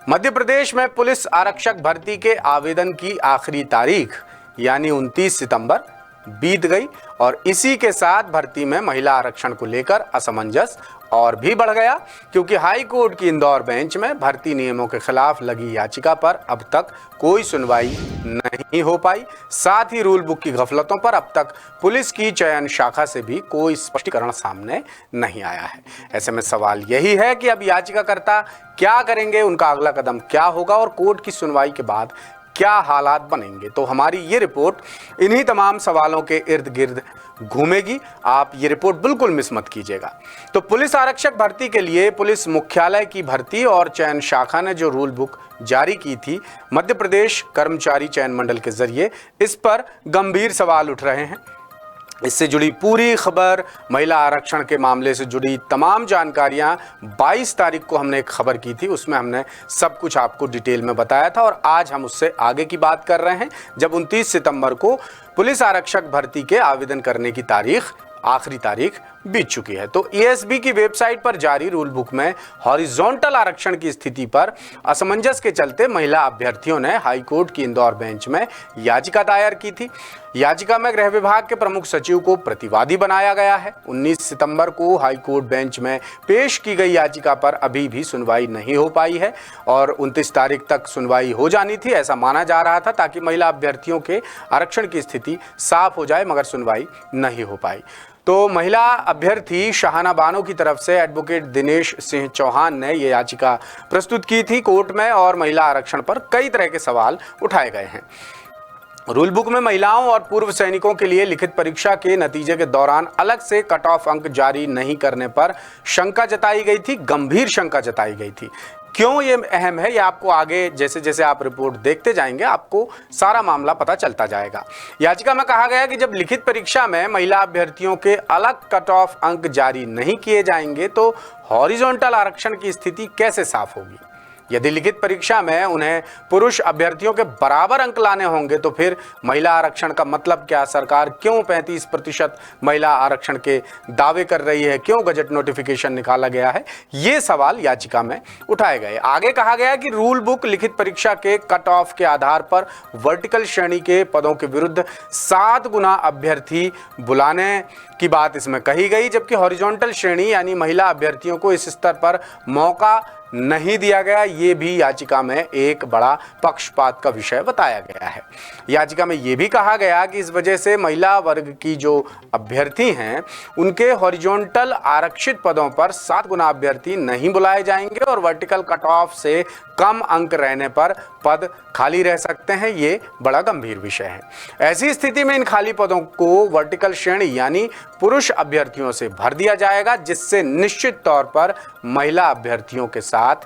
मध्य प्रदेश में पुलिस आरक्षक भर्ती के आवेदन की आखिरी तारीख यानी 29 सितंबर बीत गई और इसी के साथ भर्ती में महिला आरक्षण को लेकर असमंजस और भी बढ़ गया, क्योंकि हाई कोर्ट की इंदौर बेंच में भर्ती नियमों के खिलाफ लगी याचिका पर अब तक कोई सुनवाई नहीं हो पाई। साथ ही रूल बुक की गफलतों पर अब तक पुलिस की चयन शाखा से भी कोई स्पष्टीकरण सामने नहीं आया है। ऐसे में सवाल यही है कि अब याचिकाकर्ता क्या करेंगे, उनका अगला कदम क्या होगा और कोर्ट की सुनवाई के बाद क्या हालात बनेंगे। तो हमारी ये रिपोर्ट इन्हीं तमाम सवालों के इर्द गिर्द घूमेगी। आप ये रिपोर्ट बिल्कुल मिस मत कीजिएगा। तो पुलिस आरक्षक भर्ती के लिए पुलिस मुख्यालय की भर्ती और चयन शाखा ने जो रूल बुक जारी की थी मध्य प्रदेश कर्मचारी चयन मंडल के जरिए, इस पर गंभीर सवाल उठ रहे हैं। इससे जुड़ी पूरी खबर, महिला आरक्षण के मामले से जुड़ी तमाम जानकारियां 22 तारीख को हमने एक खबर की थी, उसमें हमने सब कुछ आपको डिटेल में बताया था और आज हम उससे आगे की बात कर रहे हैं, जब 29 सितंबर को पुलिस आरक्षक भर्ती के आवेदन करने की आखिरी तारीख बीत चुकी है। तो एएसबी की वेबसाइट पर जारी रूल बुक में हॉरिजॉन्टल आरक्षण की स्थिति पर असमंजस के चलते महिला अभ्यर्थियों ने हाई कोर्ट की इंदौर बेंच में याचिका दायर की थी। याचिका में गृह विभाग के प्रमुख सचिव को प्रतिवादी बनाया गया है। 19 सितंबर को हाई कोर्ट बेंच में पेश की गई याचिका पर अभी भी सुनवाई नहीं हो पाई है और 29 तारीख तक सुनवाई हो जानी थी, ऐसा माना जा रहा था, ताकि महिला अभ्यर्थियों के आरक्षण की स्थिति साफ हो जाए, मगर सुनवाई नहीं हो पाई। तो महिला अभ्यर्थी शाहाना बानो की तरफ से एडवोकेट दिनेश सिंह चौहान ने यह याचिका प्रस्तुत की थी कोर्ट में और महिला आरक्षण पर कई तरह के सवाल उठाए गए हैं। रूल बुक में महिलाओं और पूर्व सैनिकों के लिए लिखित परीक्षा के नतीजे के दौरान अलग से कट ऑफ अंक जारी नहीं करने पर शंका जताई गई थी, गंभीर शंका जताई गई थी। क्यों ये अहम है, ये आपको आगे जैसे जैसे आप रिपोर्ट देखते जाएंगे आपको सारा मामला पता चलता जाएगा। याचिका में कहा गया कि जब लिखित परीक्षा में महिला अभ्यर्थियों के अलग कट ऑफ अंक जारी नहीं किए जाएंगे तो हॉरिजॉन्टल आरक्षण की स्थिति कैसे साफ होगी। यदि लिखित परीक्षा में उन्हें पुरुष अभ्यर्थियों के बराबर अंक लाने होंगे तो फिर महिला आरक्षण का मतलब क्या, सरकार क्यों 35% महिला आरक्षण के दावे कर रही है, क्यों गजट नोटिफिकेशन निकाला गया है, ये सवाल याचिका में उठाए गए। आगे कहा गया कि रूल बुक लिखित परीक्षा के कट ऑफ के आधार पर वर्टिकल श्रेणी के पदों के विरुद्ध 7 गुना अभ्यर्थी बुलाने की बात इसमें कही गई, जबकि हॉरिजॉन्टल श्रेणी यानी महिला अभ्यर्थियों को इस स्तर पर मौका नहीं दिया गया। ये भी याचिका में एक बड़ा पक्षपात का विषय बताया गया है। याचिका में यह भी कहा गया कि इस वजह से महिला वर्ग की जो अभ्यर्थी हैं उनके हॉरिजॉन्टल आरक्षित पदों पर 7 गुना अभ्यर्थी नहीं बुलाए जाएंगे और वर्टिकल कट ऑफ से कम अंक रहने पर पद खाली रह सकते हैं। ये बड़ा गंभीर विषय है। ऐसी स्थिति में इन खाली पदों को वर्टिकल श्रेणी यानी पुरुष अभ्यर्थियों से भर दिया जाएगा, जिससे निश्चित तौर पर महिला अभ्यर्थियों के साथ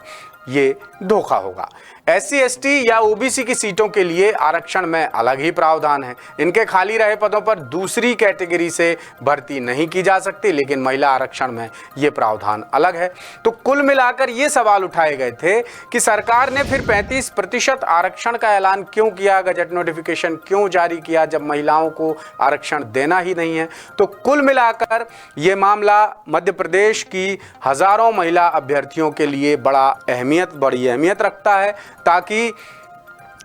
ये धोखा होगा। SC, ST या OBC की सीटों के लिए आरक्षण में अलग ही प्रावधान है। इनके खाली रहे पदों पर दूसरी कैटेगरी से भर्ती नहीं की जा सकती, लेकिन महिला आरक्षण में ये प्रावधान अलग है। तो कुल मिलाकर ये सवाल उठाए गए थे कि सरकार ने फिर 35% आरक्षण का ऐलान क्यों किया, गजट नोटिफिकेशन क्यों जारी किया जब महिलाओं को आरक्षण देना ही नहीं है। तो कुल मिलाकर ये मामला मध्य प्रदेश की हजारों महिला अभ्यर्थियों के लिए बड़ी अहमियत रखता है, ताकि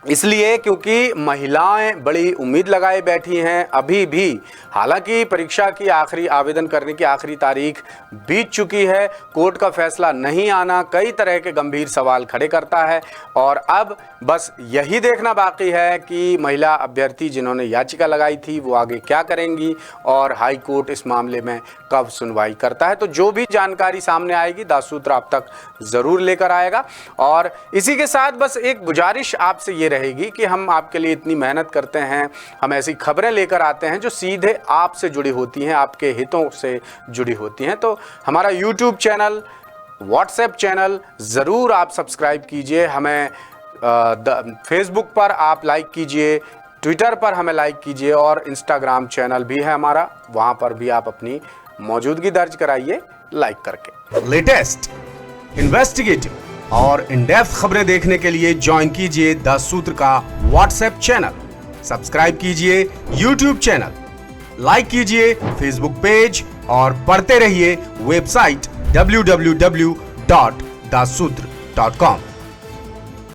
इसलिए क्योंकि महिलाएं बड़ी उम्मीद लगाए बैठी हैं अभी भी। हालांकि परीक्षा की आवेदन करने की आखिरी तारीख बीत चुकी है, कोर्ट का फैसला नहीं आना कई तरह के गंभीर सवाल खड़े करता है और अब बस यही देखना बाकी है कि महिला अभ्यर्थी जिन्होंने याचिका लगाई थी वो आगे क्या करेंगी और हाई कोर्ट इस मामले में कब सुनवाई करता है। तो जो भी जानकारी सामने आएगी दासूत्र आप तक ज़रूर लेकर आएगा। और इसी के साथ बस एक गुजारिश आपसे ये रहेगी कि हम आपके लिए इतनी मेहनत करते हैं, हम ऐसी खबरें लेकर आते हैं जो सीधे आपसे जुड़ी होती हैं, आपके हितों से जुड़ी होती हैं। तो हमारा YouTube चैनल, WhatsApp चैनल ज़रूर आप सब्सक्राइब कीजिए, हमें फेसबुक पर आप लाइक कीजिए, ट्विटर पर हमें लाइक कीजिए और इंस्टाग्राम चैनल भी है हमारा, वहाँ पर भी आप अपनी मौजूदगी दर्ज कराइए लाइक करके। लेटेस्ट, इन्वेस्टिगेटिव और इन डेप्थ खबरें देखने के लिए ज्वाइन कीजिए द सूत्र का व्हाट्सएप चैनल, सब्सक्राइब कीजिए यूट्यूब चैनल, लाइक कीजिए फेसबुक पेज और पढ़ते रहिए वेबसाइट www.dasutr.com।